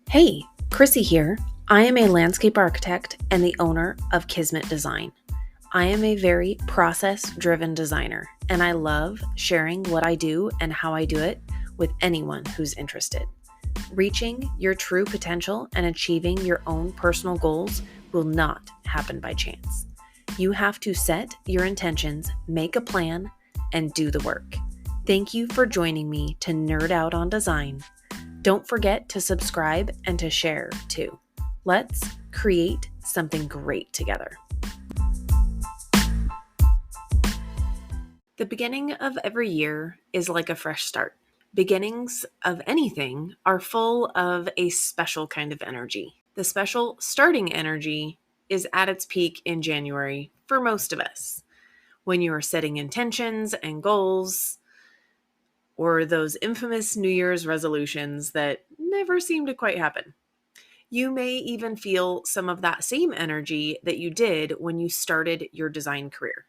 Hey, Chrissy here. I am a landscape architect and the owner of Kismet Design. I am a very process-driven designer, and I love sharing what I do and how I do it with anyone who's interested. Reaching your true potential and achieving your own personal goals will not happen by chance. You have to set your intentions, make a plan, and do the work. Thank you for joining me to nerd out on design. Don't forget to subscribe and to share too. Let's create something great together. The beginning of every year is like a fresh start. Beginnings of anything are full of a special kind of energy. The special starting energy is at its peak in January for most of us. When you are setting intentions and goals, or those infamous New Year's resolutions that never seem to quite happen. You may even feel some of that same energy that you did when you started your design career.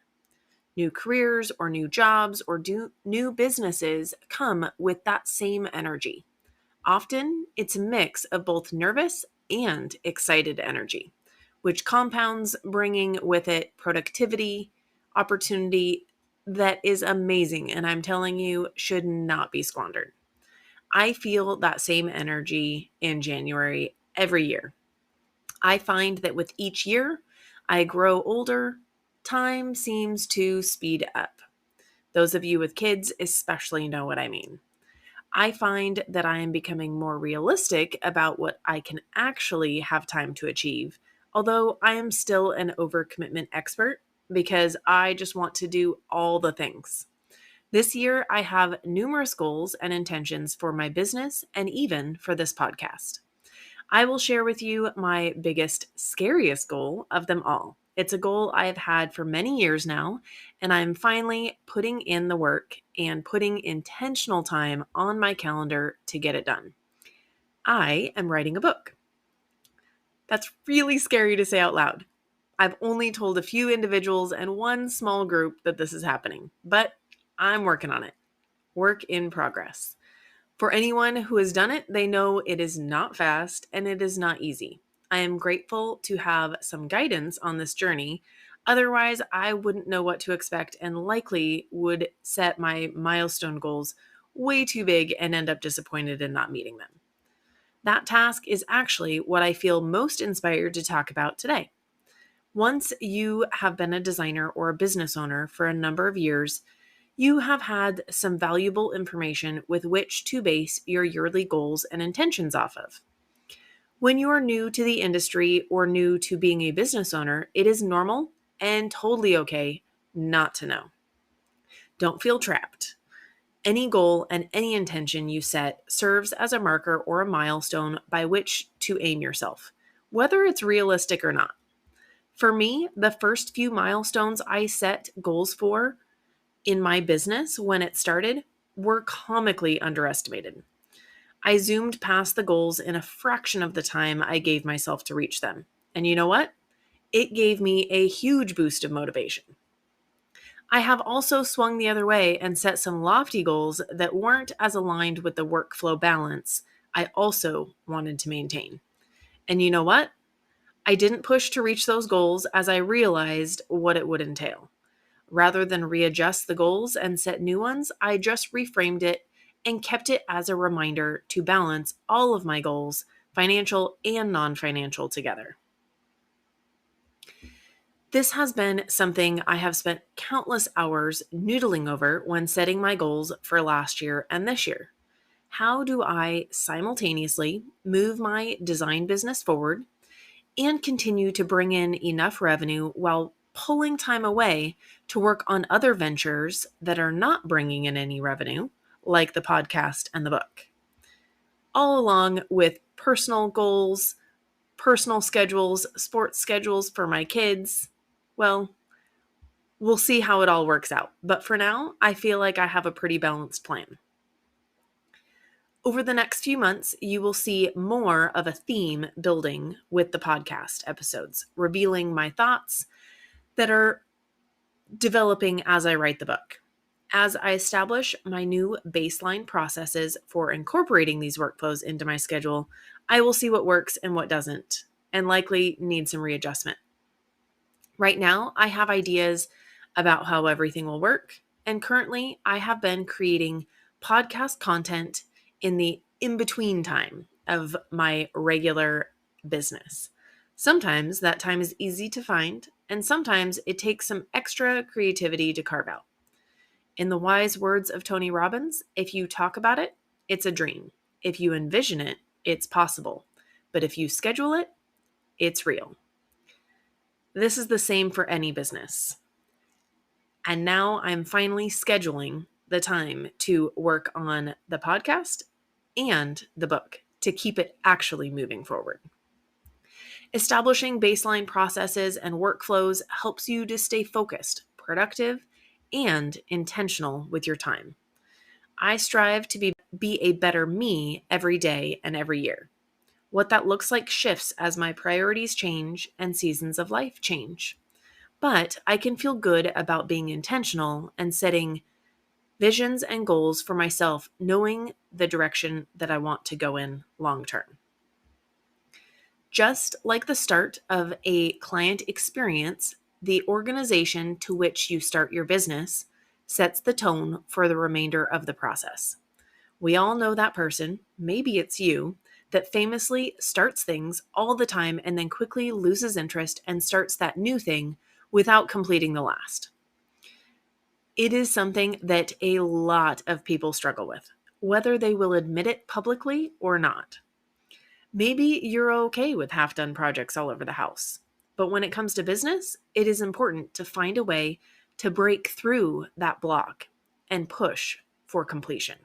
New careers or new jobs or new businesses come with that same energy. Often, it's a mix of both nervous and excited energy, which compounds, bringing with it productivity, opportunity that is amazing, and I'm telling you, should not be squandered. I feel that same energy in January every year. I find that with each year, I grow older, time seems to speed up. Those of you with kids especially know what I mean. I find that I am becoming more realistic about what I can actually have time to achieve, although I am still an overcommitment expert because I just want to do all the things. This year, I have numerous goals and intentions for my business and even for this podcast. I will share with you my biggest, scariest goal of them all. It's a goal I have had for many years now, and I'm finally putting in the work and putting intentional time on my calendar to get it done. I am writing a book. That's really scary to say out loud. I've only told a few individuals and one small group that this is happening, but I'm working on it. Work in progress. For anyone who has done it, they know it is not fast and it is not easy. I am grateful to have some guidance on this journey. Otherwise, I wouldn't know what to expect and likely would set my milestone goals way too big and end up disappointed in not meeting them. That task is actually what I feel most inspired to talk about today. Once you have been a designer or a business owner for a number of years, you have had some valuable information with which to base your yearly goals and intentions off of. When you are new to the industry or new to being a business owner, it is normal and totally okay not to know. Don't feel trapped. Any goal and any intention you set serves as a marker or a milestone by which to aim yourself, whether it's realistic or not. For me, the first few milestones I set goals for in my business when it started were comically underestimated. I zoomed past the goals in a fraction of the time I gave myself to reach them. And you know what? It gave me a huge boost of motivation. I have also swung the other way and set some lofty goals that weren't as aligned with the workflow balance I also wanted to maintain. And you know what? I didn't push to reach those goals as I realized what it would entail. Rather than readjust the goals and set new ones, I just reframed it and kept it as a reminder to balance all of my goals, financial and non-financial, together. This has been something I have spent countless hours noodling over when setting my goals for last year and this year. How do I simultaneously move my design business forward and continue to bring in enough revenue while pulling time away to work on other ventures that are not bringing in any revenue, like the podcast and the book? All along with personal goals, personal schedules, sports schedules for my kids. Well, we'll see how it all works out. But for now, I feel like I have a pretty balanced plan. Over the next few months, you will see more of a theme building with the podcast episodes, revealing my thoughts that are developing as I write the book. As I establish my new baseline processes for incorporating these workflows into my schedule, I will see what works and what doesn't, and likely need some readjustment. Right now, I have ideas about how everything will work, and currently, I have been creating podcast content in the in between time of my regular business. Sometimes that time is easy to find, and sometimes it takes some extra creativity to carve out. In the wise words of Tony Robbins, if you talk about it, it's a dream. If you envision it, it's possible. But if you schedule it, it's real. This is the same for any business. And now I'm finally scheduling the time to work on the podcast and the book to keep it actually moving forward. Establishing baseline processes and workflows helps you to stay focused, productive, and intentional with your time. I strive to be a better me every day and every year. What that looks like shifts as my priorities change and seasons of life change. But I can feel good about being intentional and setting visions and goals for myself, knowing the direction that I want to go in long term. Just like the start of a client experience, the organization to which you start your business sets the tone for the remainder of the process. We all know that person, maybe it's you, that famously starts things all the time and then quickly loses interest and starts that new thing without completing the last. It is something that a lot of people struggle with, whether they will admit it publicly or not. Maybe you're okay with half-done projects all over the house, but when it comes to business, it is important to find a way to break through that block and push for completion.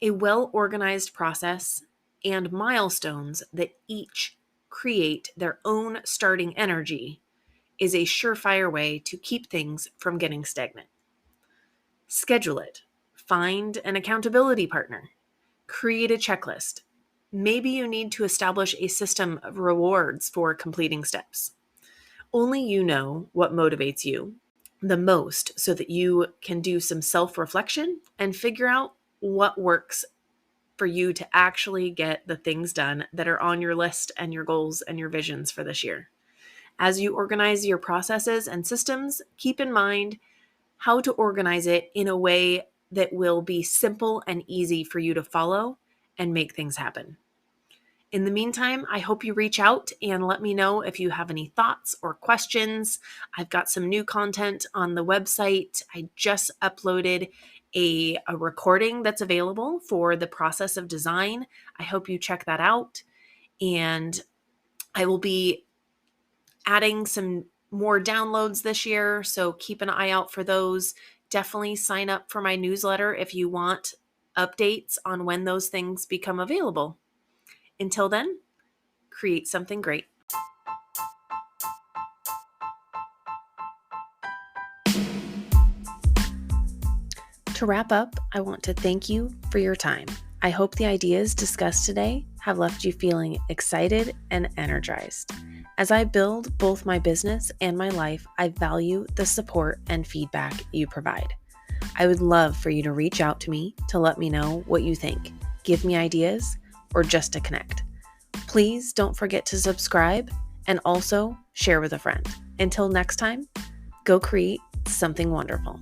A well-organized process and milestones that each create their own starting energy is a surefire way to keep things from getting stagnant. Schedule it. Find an accountability partner. Create a checklist. Maybe you need to establish a system of rewards for completing steps. Only you know what motivates you the most so that you can do some self-reflection and figure out what works for you to actually get the things done that are on your list and your goals and your visions for this year. As you organize your processes and systems, keep in mind how to organize it in a way that will be simple and easy for you to follow and make things happen. In the meantime, I hope you reach out and let me know if you have any thoughts or questions. I've got some new content on the website. I just uploaded a recording that's available for the process of design. I hope you check that out. And I will be adding some more downloads this year, so keep an eye out for those. Definitely sign up for my newsletter if you want updates on when those things become available. Until then, create something great. To wrap up, I want to thank you for your time. I hope the ideas discussed today have left you feeling excited and energized. As I build both my business and my life, I value the support and feedback you provide. I would love for you to reach out to me to let me know what you think, give me ideas, or just to connect. Please don't forget to subscribe and also share with a friend. Until next time, go create something wonderful.